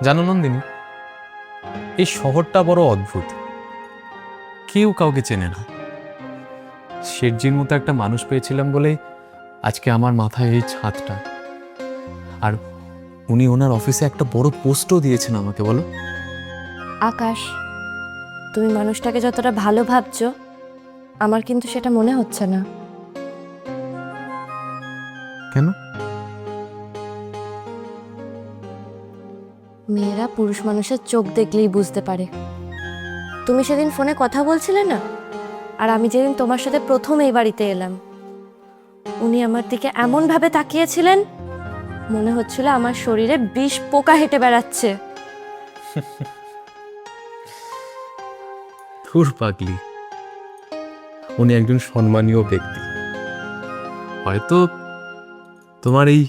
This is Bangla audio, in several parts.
জানো নন্দিনী, এই শহরটা বড় অদ্ভুত, কেউ কাউকে চেনে না। শেঠজির মতো একটা মানুষ পেয়েছিলাম বলেই আজকে আমার মাথায় এই ছাদটা, আর উনি ওনার অফিসে একটা বড় পোস্টও দিয়েছেন আমাকে। বলো আকাশ, তুমি মানুষটাকে যতটা ভালো ভাবছো আমার কিন্তু সেটা মনে হচ্ছে না। কেন? মেয়েরা পুরুষ মানুষের চোখ দেখলেই বুঝতে পারে। তুমি সেদিন ফোনে কথা বলছিলে না, আর আমি যেদিন তোমার সাথে প্রথম এই বাড়িতে এলাম, উনি আমার দিকে এমন ভাবে তাকিয়েছিলেন, মনে হচ্ছিল আমার শরীরে বিষ পোকা হেঁটে বেড়াচ্ছে। ধুর পাগলি, উনি একজন সম্মানীয় ব্যক্তি। হয়তো তোমার এই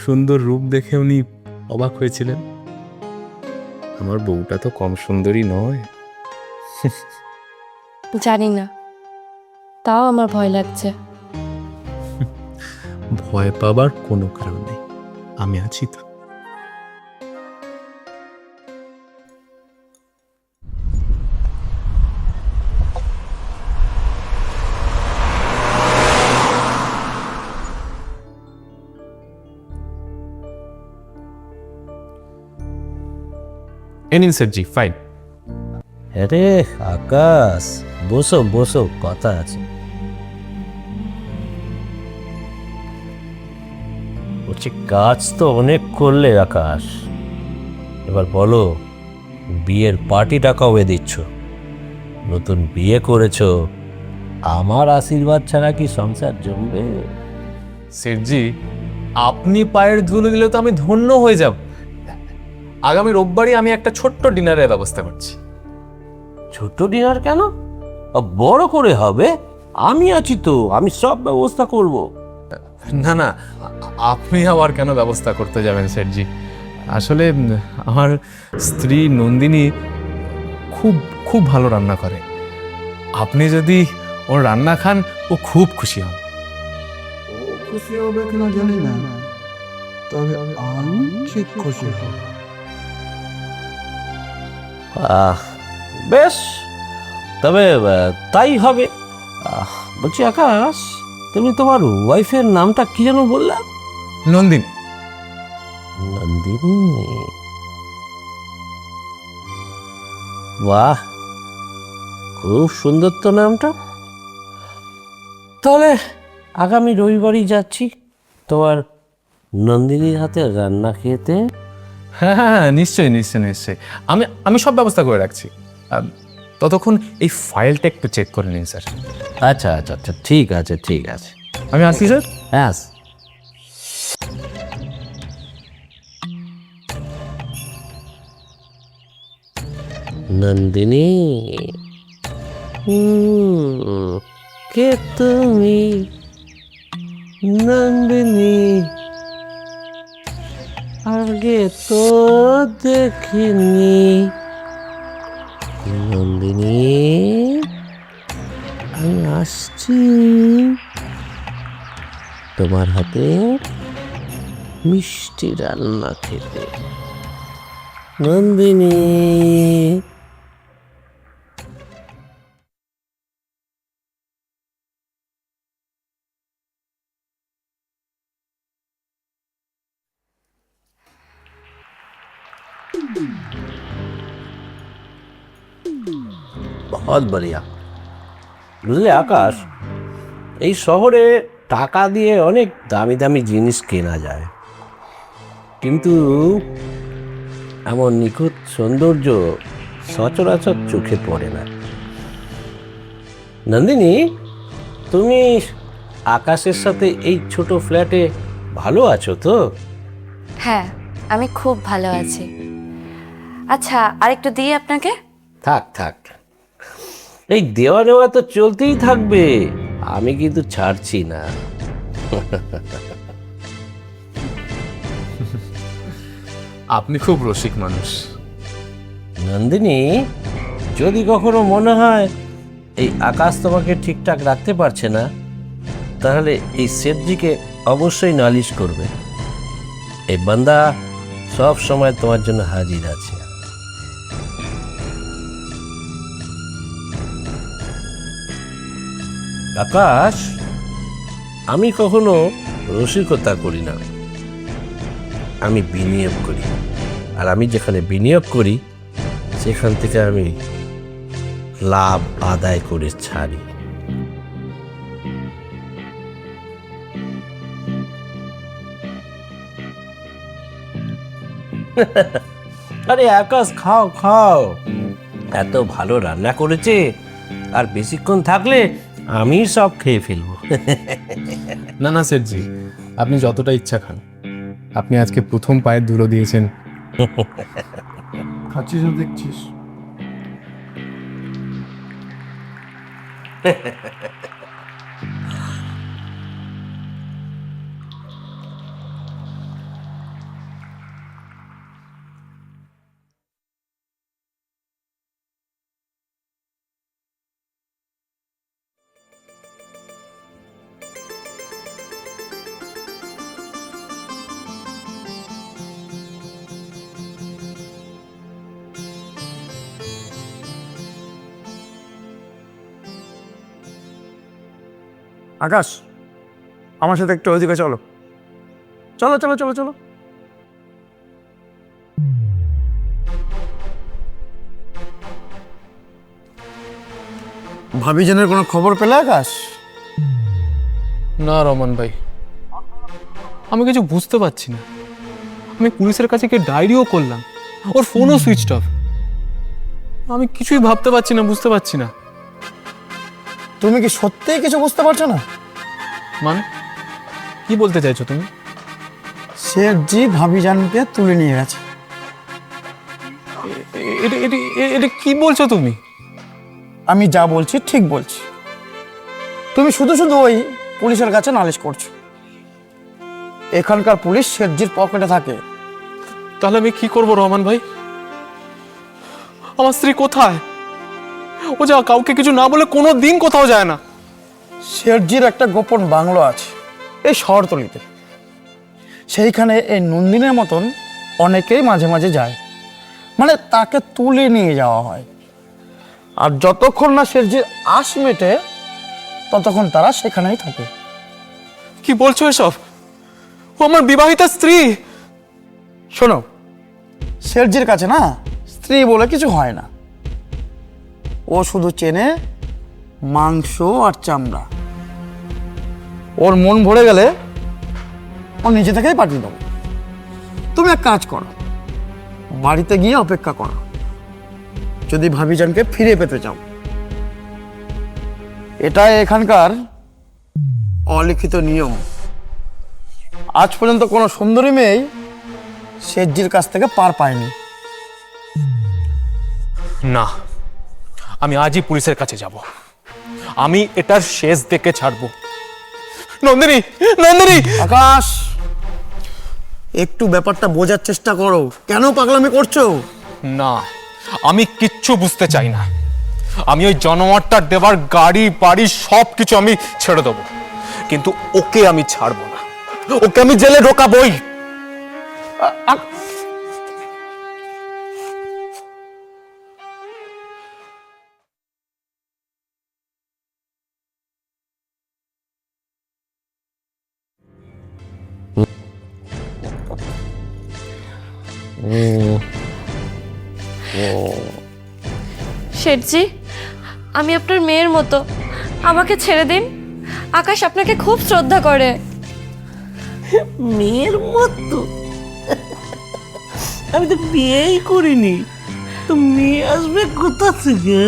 সুন্দর রূপ দেখে উনি অবাক হয়েছিলেন। আমার বউটা তো কম সুন্দরী নয়। জানি না, তাও আমার ভয় লাগছে। ভয় পাবার কোনো কারণ নেই, আমি আছি তো। এনিন স্যারজি, ফাইন। আরে আকাশ, বসো বসো, কথা আছে। বলছি কাজ তো অনেক করলে আকাশ, এবার বলো বিয়ের পার্টিটা কবে দিচ্ছ? নতুন বিয়ে করেছো, আমার আশীর্বাদ ছাড়া কি সংসার জমবে? স্যারজি, আপনি পায়ের ধুলো দিলে তো আমি ধন্য হয়ে যাব। আগামী রোববারই আমি একটা ছোট্ট ডিনারের ব্যবস্থা করছি। ছোট ডিনার কেন? বড় করে হবে। আমি আছি তো, আমি সব ব্যবস্থা করব। না না, আপনি আবার কেন ব্যবস্থা করতে যাবেন স্যারজি? আসলে আমার স্ত্রী নন্দিনী খুব খুব ভালো রান্না করে। আপনি যদি ওর রান্না খান, ও খুব খুশি হবে। খুশি হবে কিনা জানি না, তবে আমি ঠিক খুশি হব। বেশ, তবে তাই হবে। বলছি আকাশ, তুমি তোমার ওয়াইফের নামটা কি যেন বললা? নন্দিনী। নন্দিনী, বাহ, খুব সুন্দর তো নামটা। তাহলে আগামী রবিবারই যাচ্ছি তোমার নন্দিনীর হাতে রান্না খেতে। হ্যাঁ হ্যাঁ হ্যাঁ, নিশ্চয়ই নিশ্চয়ই নিশ্চয়ই, আমি আমি সব ব্যবস্থা করে রাখছি। ততক্ষণ এই ফাইলটা একটু চেক করে নিন স্যার। আচ্ছা আচ্ছা আচ্ছা, ঠিক আছে ঠিক আছে। আমি আসছি স্যার। হ্যাঁ। নন্দিনী, কে তুমি? নন্দিনী, আগে তো দেখিনি। নন্দিনী, আমি আসছি তোমার হাতে মিষ্টি রান্না খেতে। নন্দিনী। बहुत बढ़िया। বুঝলে আকাশ, এই শহরে টাকা দিয়ে অনেক দামি দামি জিনিস কেনা যায়, কিন্তু এমন নিখুঁত সৌন্দর্য সচরাচর চোখে পড়ে না। নন্দিনী, তুমি আকাশের সাথে এই ছোট ফ্ল্যাটে ভালো আছো তো? হ্যাঁ, আমি খুব ভালো আছি। আচ্ছা, আরেকটু দিই আপনাকে? থাক থাক, এই দেওয়া নেওয়া তো চলতেই থাকবে, আমি কিন্তু ছাড়ছি না। আপনি খুব রসিক মানুষ। নন্দিনী, যদি কখনো মনে হয় এই আকাশ তোমাকে ঠিকঠাক রাখতে পারছে না, তাহলে এই শেঠজিকে অবশ্যই নালিশ করবে। এই বান্দা সব সময় তোমার জন্য হাজির আছে। আকাশ, আমি কখনো রসিকতা করি না, আমি বিনিয়োগ করি। আর আমি যেখানে বিনিয়োগ করি সেখান থেকে আমি লাভ আদায় করে ছাড়ি। আরে আকাশ, খাও খাও, এত ভালো রান্না করেছে, আর বেশিক্ষণ থাকলে আমি সব খেয়ে ফেলবো। না না শেঠজি, আপনি যতটা ইচ্ছা খান। আপনি আজকে প্রথম পায়ের ধুলো দিয়েছেন। খাচ্ছিস না দেখছিস? আকাশ, আমার সাথে একটু ওইদিকে চলো। চলো চলো চলো চলো। ভাবিজানের কোনো খবর পেলে আকাশ? না রমান ভাই, আমি কিছু বুঝতে পারছি না। আমি পুলিশের কাছে গিয়ে ডায়েরিও করলাম, ওর ফোনও সুইচ অফ। আমি কিছুই ভাবতে পারছি না, বুঝতে পারছি না। তুমি কি সত্যিই কিছু বুঝতে পারছো না? মানে কি বলতে চাইছো তুমি? শেঠজি ভাবিজানকে তুলে নিয়ে গেছে। এটা কি বলছো তুমি? আমি যা বলছি ঠিক বলছি। তুমি শুধু শুধু ওই পুলিশের কাছে নালিশ করছো। এখানকার পুলিশ শেঠজির পকেটে থাকে। তাহলে আমি কি করবো রহমান ভাই? আমার স্ত্রী কোথায়? ও যা কাউকে কিছু না বলে কোনো দিন কোথাও যায় না। শেঠজির একটা গোপন বাংলো আছে এই শহরতলিতে। সেইখানে এই নন্দিনের মতন অনেকেই মাঝে মাঝে যায়, মানে তাকে তুলে নিয়ে যাওয়া হয়। আর যতক্ষণ না শেঠজির আশ মেটে ততক্ষণ তারা সেখানেই থাকে। কি বলছো এসব? ও আমার বিবাহিতা স্ত্রী। শোনো, শেঠজির কাছে না স্ত্রী বলে কিছু হয় না। ও শুধু চেনে মাংস আর চামড়া। ওর মন ভরে গেলে ও নিজে থেকেই পাঠিয়ে দেবে। তুমি এক কাজ করো, বাড়িতে গিয়ে অপেক্ষা করো, যদি ভাবিজানকে ফিরে পেতে চাও। এটাই এখানকার অলিখিত নিয়ম। আজ পর্যন্ত কোনো সুন্দরী মেয়ে শেঠজির কাছ থেকে পার পায়নি। না, আমি আজই পুলিশের কাছে যাব। আমি এটার শেষ দেখে ছাড়বো। নন্দিনী, নন্দিনী! আকাশ, একটু ব্যাপারটা বোঝার চেষ্টা করো। কেন পাগলামি করছো? না, আমি কিচ্ছু বুঝতে চাই না। আমি ওই জানোয়ারটার দেবার গাড়ি বাড়ি সব কিছু আমি ছেড়ে দেবো, কিন্তু ওকে আমি ছাড়বো না। ওকে আমি জেলে ঢোকাবই। শেঠজি, আমি আপনার মেয়ের মতো, আমাকে ছেড়ে দিন। আকাশ আপনাকে খুব শ্রদ্ধা করে। মেয়ের মতো? আমি তো বিয়েই করিনি, তো মেয়ে আসবে কোথা থেকে?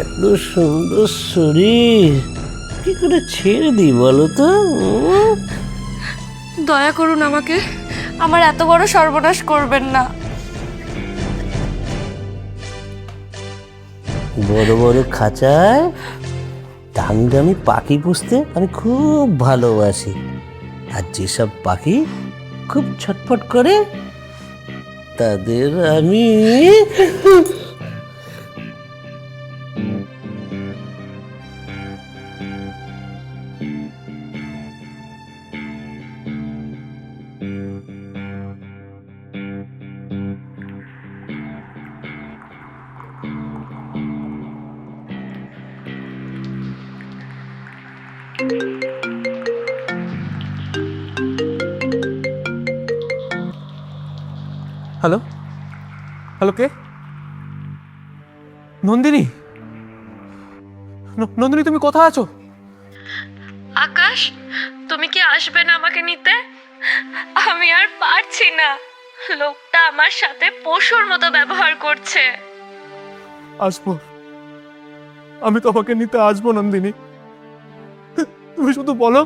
এত সুন্দর শরীর কি করে ছেড়ে দিই বলো তো? দয়া করুন আমাকে, আমার এত বড় সর্বনাশ করবেন না। বড় বড় খাঁচায় দামি পাখি পুষতে আমি খুব ভালোবাসি। আর যেসব পাখি খুব ছটফট করে, তাদের আমি হ্যালো, হ্যালো, কে? নন্দিনী? নন্দিনী, তুমি কোথায় আছো? আকাশ, তুমি কি আসবে না আমাকে নিতে? আমি আর পারছি না, লোকটা আমার সাথে পশুর মতো ব্যবহার করছে। আসবো, আমি তোমাকে নিতে আসবো নন্দিনী। তুমি শুধু বলো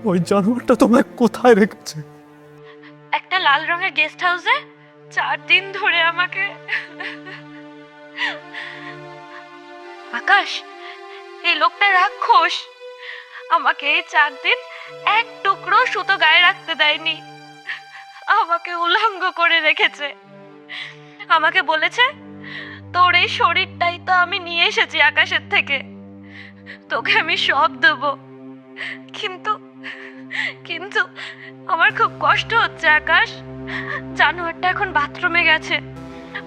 ওই জানোয়ারটা তোমায় কোথায় রেখেছে। একটা লাল রঙের গেস্ট হাউসে 4 দিন ধরে আমাকে। আকাশ, এই লোকটা রাক্ষস। আমাকে এই 4 দিন এক টুকরো সুতো গায়ে রাখতে দেয়নি, আমাকে উলঙ্গ করে রেখেছে। আমাকে বলেছে, তোর এই শরীরটাই তো আমি নিয়ে এসেছি আকাশের থেকে, তোকে আমি সব দেবো। কিন্তু কিন্তু আমার খুব কষ্ট হচ্ছে আকাশ। জানোয়ারটা এখন বাথরুমে গেছে,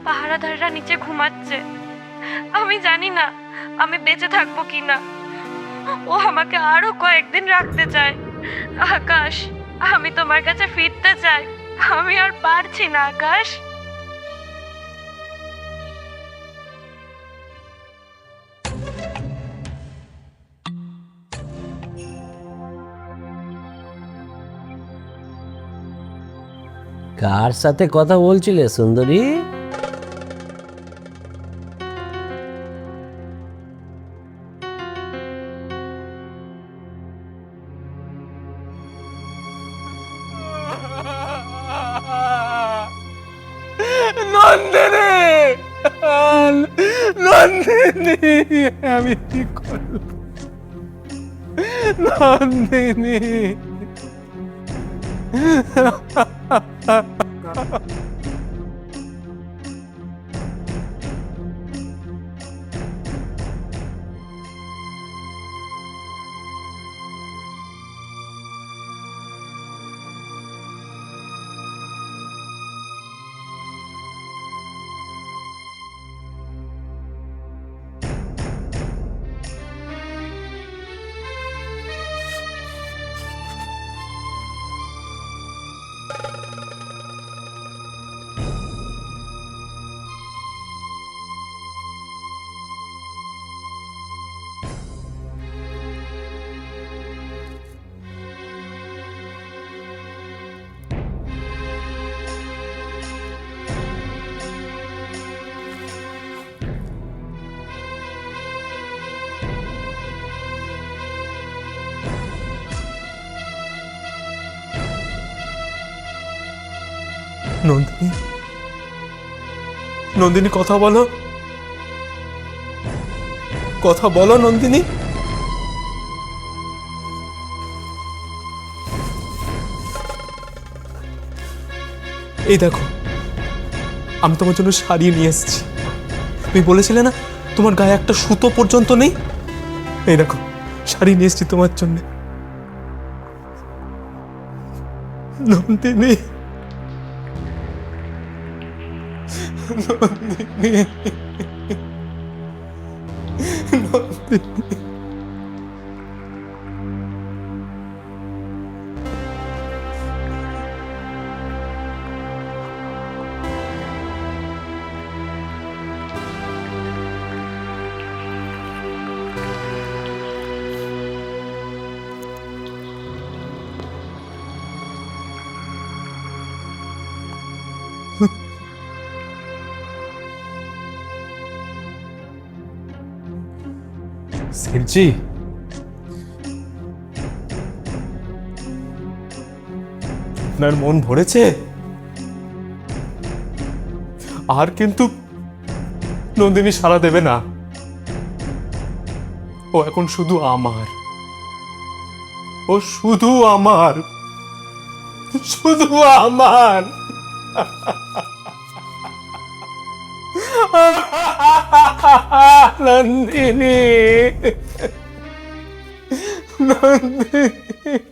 পাহারাদাররা নিচে ঘুমাচ্ছে। আমি জানি না আমি বেঁচে থাকবো কিনা। ও আমাকে আরো কয়েকদিন রাখতে চায়। আকাশ, আমি তোমার কাছে ফিরতে চাই, আমি আর পারছি না আকাশ। কার সাথে কথা বলছিলে সুন্দরী? নন্দিনী, নন্দিনী, আমি কি করলাম? নন্দিনী, নন্দিনী, নন্দিনী, কথা বলো, কথা বলো নন্দিনী। এই দেখো, আমি তোমার জন্য শাড়ি নিয়ে এসেছি। তুমি বলেছিলে না তোমার গায়ে একটা সুতো পর্যন্ত নেই? এই দেখো, শাড়ি নিয়ে এসেছি তোমার জন্য। নন্দিনী, নন্দিনী, নন্দিনী। সেঠজি, আপনার মন ভরেছে? আর কিন্তু নন্দিনী সাড়া দেবে না। ও এখন শুধু আমার, ও শুধু আমার। শুধু আমার। নন্দিনী, নন্দিনী।